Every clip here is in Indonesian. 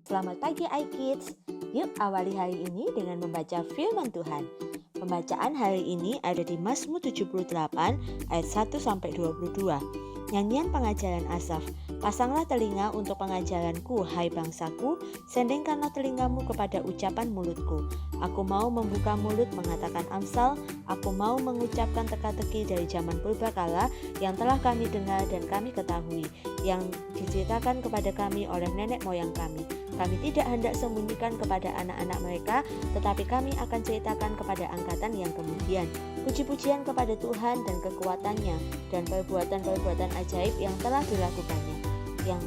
Selamat pagi iKids. Yuk awali hari ini dengan membaca firman Tuhan. Pembacaan hari ini ada di Mazmur 78 ayat 1 sampai 22. Nyanyian pengajaran Asaf. Pasanglah telinga untuk pengajaranku, hai bangsaku, sendengkanlah telingamu kepada ucapan mulutku. Aku mau membuka mulut mengatakan amsal, aku mau mengucapkan teka-teki dari zaman purbakala yang telah kami dengar dan kami ketahui, yang diceritakan kepada kami oleh nenek moyang kami. Kami tidak hendak sembunyikan kepada anak-anak mereka, tetapi kami akan ceritakan kepada angkatan yang kemudian. Puji-pujian kepada Tuhan dan kekuatannya, dan perbuatan-perbuatan ajaib yang telah dilakukannya, yang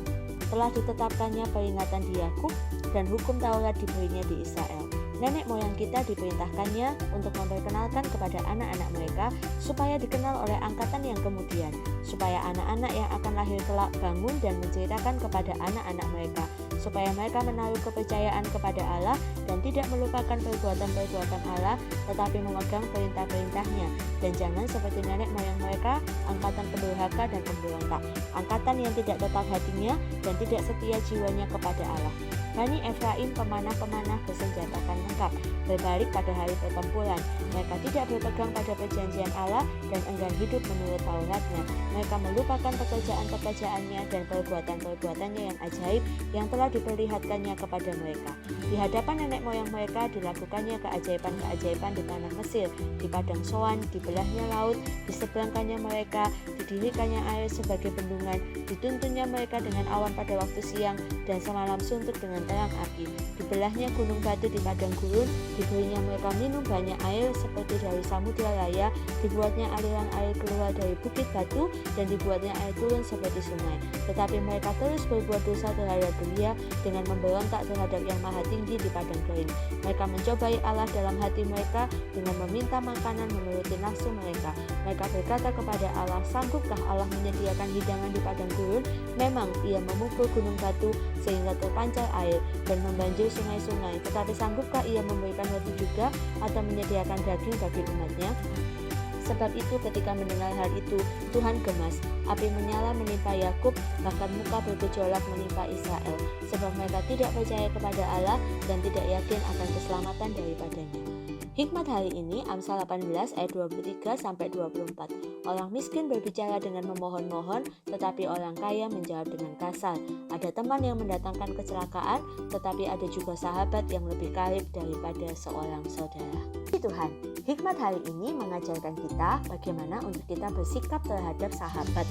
telah ditetapkannya peringatan di Yakub, dan hukum Taurat diberinya di Israel. Nenek moyang kita diperintahkannya untuk memperkenalkan kepada anak-anak mereka, supaya dikenal oleh angkatan yang kemudian, supaya anak-anak yang akan lahir kelak bangun dan menceritakan kepada anak-anak mereka, supaya mereka menaruh kepercayaan kepada Allah dan tidak melupakan perbuatan-perbuatan Allah, tetapi memegang perintah-perintahnya, dan jangan seperti nenek moyang mereka, angkatan pendurhaka dan pemberontak, angkatan yang tidak tetap hatinya dan tidak setia jiwanya kepada Allah. Bani Efraim pemanah-pemanah bersenjatakan lengkap, berbalik pada hari pertempuran. Mereka tidak berpegang pada perjanjian Allah dan enggan hidup menurut Tauratnya. Mereka melupakan pekerjaan-pekerjaannya dan perbuatan-perbuatannya yang ajaib yang telah diperlihatkannya kepada mereka. Di hadapan nenek moyang mereka dilakukannya keajaiban-keajaiban di tanah Mesir, di padang Soan, dibelahnya laut, diseberangkannya mereka, didirikannya air sebagai bendungan, dituntunnya mereka dengan awan pada waktu siang, dan semalam suntuk dengan terang api. Dibelahnya gunung batu di padang gurun, diberinya mereka minum banyak air seperti dari samudra raya, dibuatnya aliran air keluar dari bukit batu, dan dibuatnya air turun seperti sungai. Tetapi mereka terus berbuat dosa terhadap Dia dengan memberontak terhadap Yang Maha Tinggi di padang kering. Mereka mencobai Allah dalam hati mereka dengan meminta makanan menuruti nafsu mereka. Mereka berkata kepada Allah, sanggupkah Allah menyediakan hidangan di padang gurun? Memang Ia memukul gunung batu sehingga terpancar air dan membanjir sungai-sungai. Tetapi sanggupkah Ia memberikan roti juga atau menyediakan daging bagi umatnya? Sebab itu ketika mendengar hal itu, Tuhan gemas. Api menyala menimpa Yakub, bahkan muka bergejolak menimpa Israel. Sebab mereka tidak percaya kepada Allah dan tidak yakin akan keselamatan daripadanya. Hikmat hari ini Amsal 18 ayat 23 sampai 24. Orang miskin berbicara dengan memohon-mohon, tetapi orang kaya menjawab dengan kasar. Ada teman yang mendatangkan kecelakaan, tetapi ada juga sahabat yang lebih karib daripada seorang saudara. Tuhan, hikmat hari ini mengajarkan kita bagaimana untuk kita bersikap terhadap sahabat.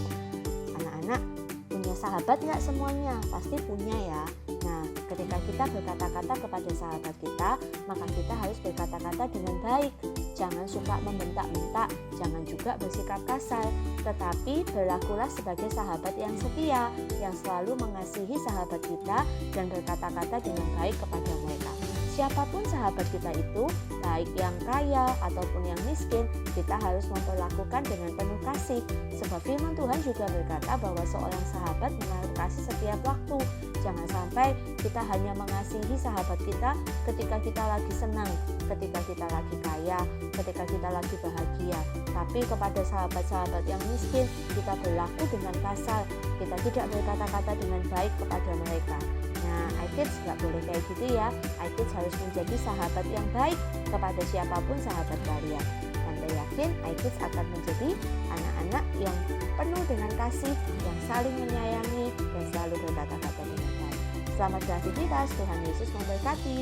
Anak-anak, punya sahabat nggak semuanya? Pasti punya ya. Nah, ketika kita berkata-kata kepada sahabat kita, maka kita harus berkata-kata dengan baik. Jangan suka membentak-bentak, jangan juga bersikap kasar, tetapi berlakulah sebagai sahabat yang setia, yang selalu mengasihi sahabat kita dan berkata-kata dengan baik kepada mereka. Siapapun sahabat kita itu, baik yang kaya ataupun yang miskin, kita harus memperlakukan dengan penuh kasih. Sebab firman Tuhan juga berkata bahwa seorang sahabat menaruh kasih setiap waktu. Jangan sampai kita hanya mengasihi sahabat kita ketika kita lagi senang, ketika kita lagi kaya, ketika kita lagi bahagia. Tapi kepada sahabat-sahabat yang miskin, kita berlaku dengan kasar. Kita tidak berkata-kata dengan baik kepada mereka. Nah, iKids nggak boleh kayak gitu ya. iKids harus menjadi sahabat yang baik kepada siapapun sahabat kalian. Tante yakin iKids akan menjadi anak-anak yang penuh dengan kasih, yang saling menyayangi, dan selalu berkata-kata dengan baik. Selamat beraktivitas, Tuhan Yesus memberkati.